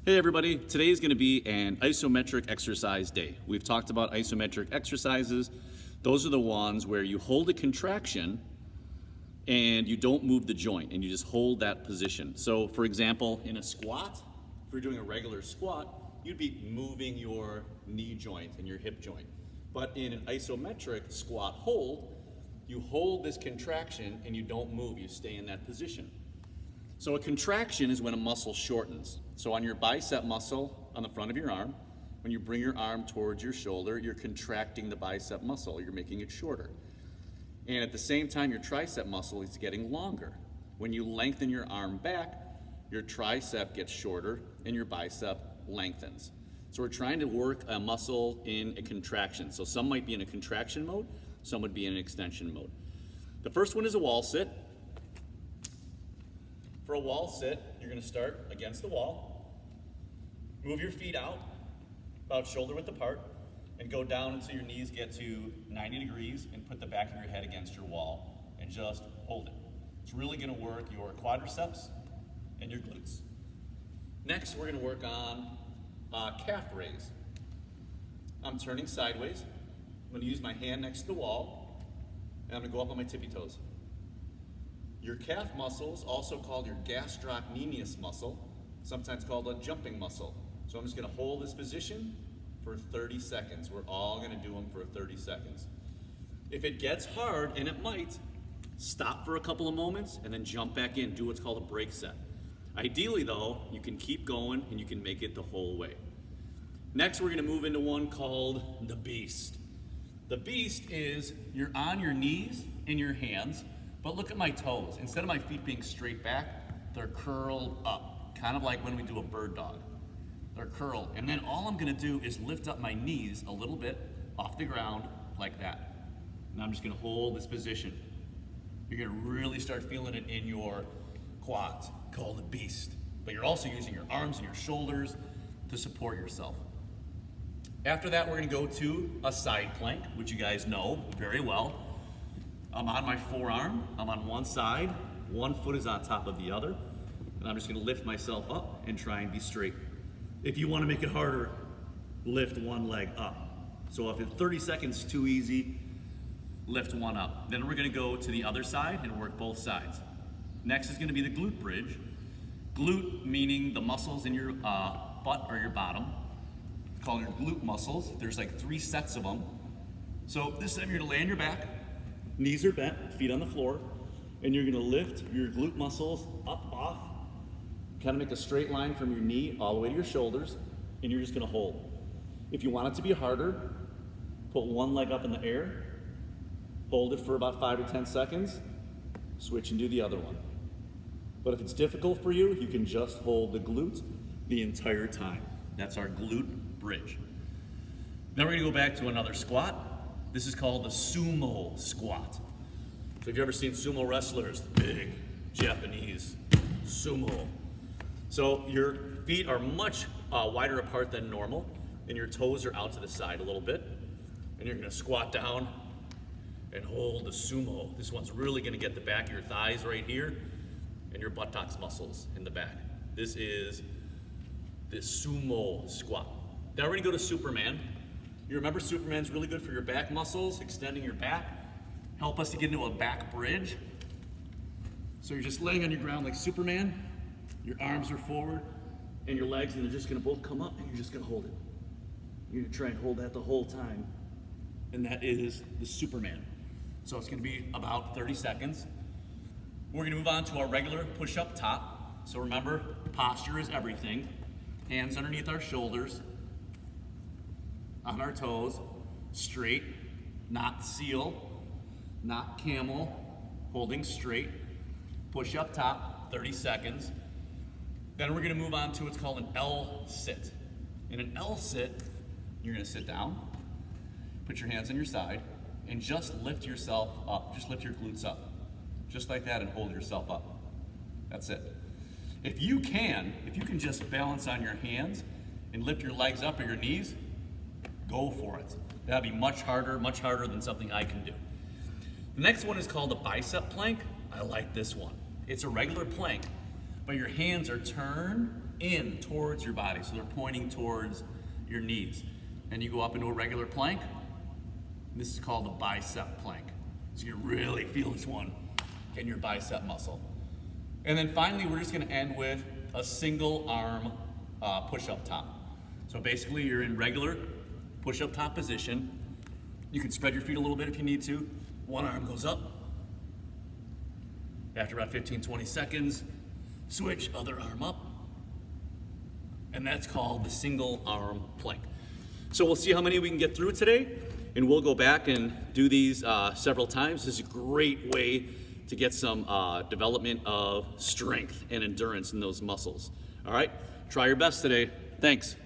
Hey everybody, today is going to be an isometric exercise day. We've talked about isometric exercises. Those are the ones where you hold a contraction and you don't move the joint and you just hold that position. So for example, in a squat, if you're doing a regular squat, you'd be moving your knee joint and your hip joint. But in an isometric squat hold, you hold this contraction and you don't move, you stay in that position. So a contraction is when a muscle shortens. So on your bicep muscle on the front of your arm, when you bring your arm towards your shoulder, you're contracting the bicep muscle, you're making it shorter. And at the same time, your tricep muscle is getting longer. When you lengthen your arm back, your tricep gets shorter and your bicep lengthens. So we're trying to work a muscle in a contraction. So some might be in a contraction mode, some would be in an extension mode. The first one is a wall sit. For a wall sit, you're going to start against the wall, move your feet out, about shoulder width apart, and go down until your knees get to 90 degrees and put the back of your head against your wall and just hold it. It's really going to work your quadriceps and your glutes. Next, we're going to work on calf raise. I'm turning sideways. I'm going to use my hand next to the wall, and I'm going to go up on my tippy toes. Your calf muscle is also called your gastrocnemius muscle, sometimes called a jumping muscle. So I'm just going to hold this position for 30 seconds. We're all going to do them for 30 seconds. If it gets hard, and it might, stop for a couple of moments and then jump back in. Do what's called a break set. Ideally, though, you can keep going and you can make it the whole way. Next, we're going to move into one called the beast. The beast is you're on your knees and your hands. But look at my toes. Instead of my feet being straight back, they're curled up, kind of like when we do a bird dog. They're curled. And then all I'm gonna do is lift up my knees a little bit off the ground like that. And I'm just gonna hold this position. You're gonna really start feeling it in your quads, called the beast. But you're also using your arms and your shoulders to support yourself. After that, we're gonna go to a side plank, which you guys know very well. I'm on my forearm, I'm on one side, one foot is on top of the other, and I'm just gonna lift myself up and try and be straight. If you wanna make it harder, lift one leg up. So if 30 seconds is too easy, lift one up. Then we're gonna go to the other side and work both sides. Next is gonna be the glute bridge. Glute meaning the muscles in your butt or your bottom. Call your glute muscles. There's like 3 sets of them. So this time you're gonna lay on your back, knees are bent, feet on the floor, and you're gonna lift your glute muscles up, off, kind of make a straight line from your knee all the way to your shoulders, and you're just gonna hold. If you want it to be harder, put one leg up in the air, hold it for about 5 to 10 seconds, switch and do the other one. But if it's difficult for you, you can just hold the glutes the entire time. That's our glute bridge. Now we're gonna go back to another squat. This is called the sumo squat. So have you ever seen sumo wrestlers? Big Japanese sumo. So your feet are much wider apart than normal, and your toes are out to the side a little bit. And you're gonna squat down and hold the sumo. This one's really gonna get the back of your thighs right here and your buttocks muscles in the back. This is the sumo squat. Now we're gonna go to Superman. You remember Superman's really good for your back muscles, extending your back. Help us to get into a back bridge. So you're just laying on your ground like Superman. Your arms are forward and your legs, and they're just gonna both come up, and you're just gonna hold it. You're gonna try and hold that the whole time. And that is the Superman. So it's gonna be about 30 seconds. We're gonna move on to our regular push-up top. So remember, posture is everything. Hands underneath our shoulders, on our toes, straight, not seal, not camel, holding straight. Push up top, 30 seconds. Then we're gonna move on to what's called an L sit. In an L sit, you're gonna sit down, put your hands on your side, and just lift yourself up. Just lift your glutes up. Just like that, and hold yourself up. That's it. If you can just balance on your hands and lift your legs up or your knees, go for it. That'll be much harder than something I can do. The next one is called a bicep plank. I like this one. It's a regular plank, but your hands are turned in towards your body. So they're pointing towards your knees. And you go up into a regular plank. This is called a bicep plank. So you really feel this one in your bicep muscle. And then finally, we're just gonna end with a single arm push-up top. So basically you're in regular push-up top position. You can spread your feet a little bit if you need to. One arm goes up. After about 15, 20 seconds, switch, other arm up. And that's called the single arm plank. So we'll see how many we can get through today, and we'll go back and do these several times. This is a great way to get some development of strength and endurance in those muscles. All right, try your best today. Thanks.